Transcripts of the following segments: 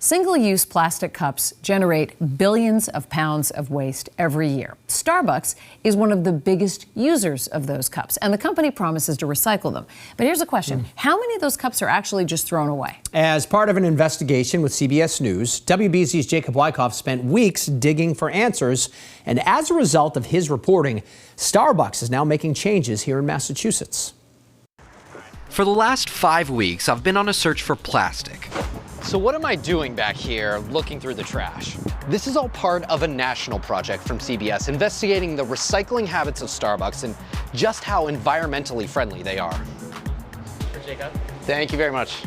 Single-use plastic cups generate billions of pounds of waste every year. Starbucks is one of the biggest users of those cups, and the company promises to recycle them. But here's a question. How many of those cups are actually just thrown away? As part of an investigation with CBS News, WBZ's Jacob Wycoff spent weeks digging for answers. And as a result of his reporting, Starbucks is now making changes here in Massachusetts. For the last 5 weeks, I've been on a search for plastic. So what am I doing back here looking through the trash? This is all part of a national project from CBS investigating the recycling habits of Starbucks and just how environmentally friendly they are. Jacob. Thank you very much.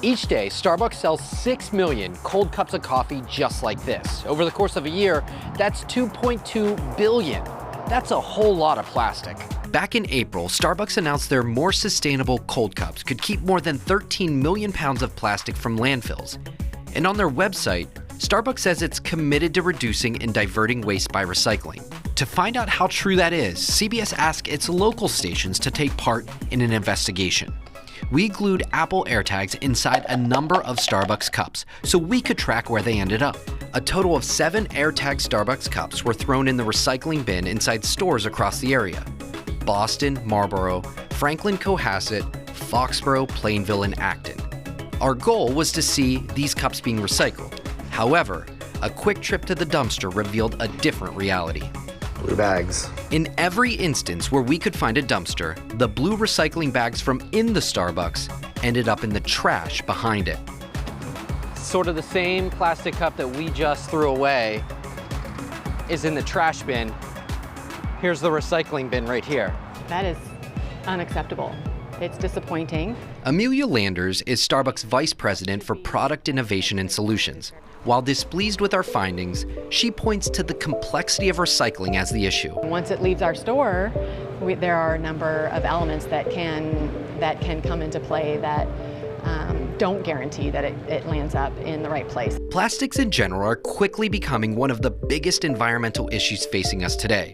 Each day, Starbucks sells 6 million cold cups of coffee just like this. Over the course of a year, that's 2.2 billion. That's a whole lot of plastic. Back in April, Starbucks announced their more sustainable cold cups could keep more than 13 million pounds of plastic from landfills. And on their website, Starbucks says it's committed to reducing and diverting waste by recycling. To find out how true that is, CBS asked its local stations to take part in an investigation. We glued Apple AirTags inside a number of Starbucks cups so we could track where they ended up. A total of 7 AirTag Starbucks cups were thrown in the recycling bin inside stores across the area: Boston, Marlborough, Franklin, Cohasset, Foxborough, Plainville, and Acton. Our goal was to see these cups being recycled. However, a quick trip to the dumpster revealed a different reality. Blue bags. In every instance where we could find a dumpster, the blue recycling bags from in the Starbucks ended up in the trash behind it. Sort of the same plastic cup that we just threw away is in the trash bin. Here's the recycling bin right here. That is unacceptable. It's disappointing. Amelia Landers is Starbucks Vice President for Product Innovation and Solutions. While displeased with our findings, she points to the complexity of recycling as the issue. Once it leaves our store, there are a number of elements that can come into play that don't guarantee that it lands up in the right place. Plastics in general are quickly becoming one of the biggest environmental issues facing us today.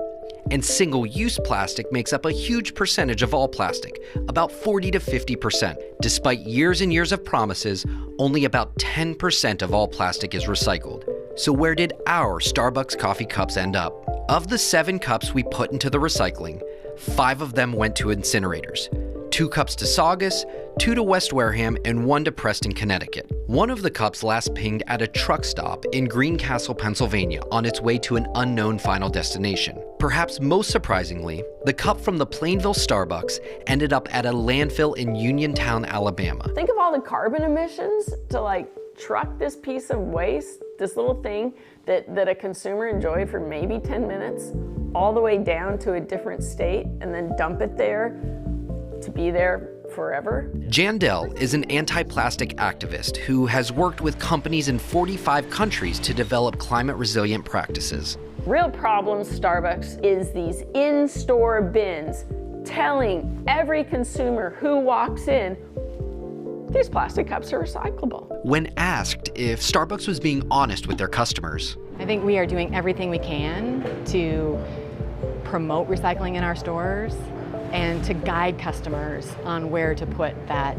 And single-use plastic makes up a huge percentage of all plastic, about 40 to 50%. Despite years and years of promises, only about 10% of all plastic is recycled. So where did our Starbucks coffee cups end up? Of the 7 cups we put into the recycling, 5 of them went to incinerators. 2 cups to Saugus, 2 to West Wareham, and 1 to Preston, Connecticut. One of the cups last pinged at a truck stop in Greencastle, Pennsylvania, on its way to an unknown final destination. Perhaps most surprisingly, the cup from the Plainville Starbucks ended up at a landfill in Uniontown, Alabama. Think of all the carbon emissions to truck this piece of waste, this little thing that a consumer enjoyed for maybe 10 minutes, all the way down to a different state, and then dump it there to be there forever. Jandel is an anti-plastic activist who has worked with companies in 45 countries to develop climate-resilient practices. Real problem, Starbucks, is these in-store bins telling every consumer who walks in, these plastic cups are recyclable. When asked if Starbucks was being honest with their customers, I think we are doing everything we can to promote recycling in our stores and to guide customers on where to put that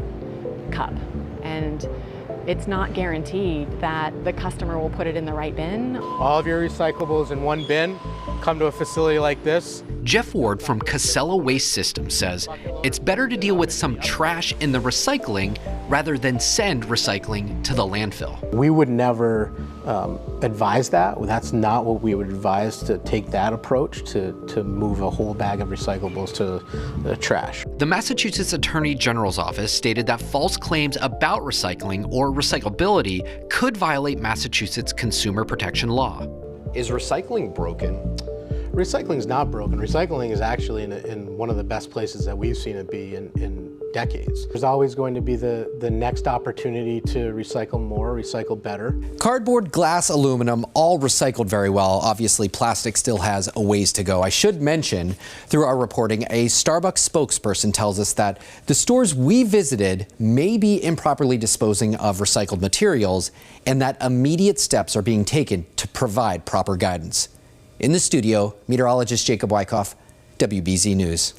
cup. And it's not guaranteed that the customer will put it in the right bin. All of your recyclables in one bin, come to a facility like this. Jeff Ward from Casella Waste Systems says it's better to deal with some trash in the recycling rather than send recycling to the landfill. We would never advise that. That's not what we would advise, to take that approach, to move a whole bag of recyclables to the trash. The Massachusetts Attorney General's office stated that false claims about recycling or recyclability could violate Massachusetts consumer protection law. Is recycling broken? Recycling is not broken. Recycling is actually in one of the best places that we've seen it be in decades. There's always going to be the next opportunity to recycle more, recycle better. Cardboard, glass, aluminum, all recycled very well. Obviously, plastic still has a ways to go. I should mention, through our reporting, a Starbucks spokesperson tells us that the stores we visited may be improperly disposing of recycled materials and that immediate steps are being taken to provide proper guidance. In the studio, meteorologist Jacob Wycoff, WBZ News.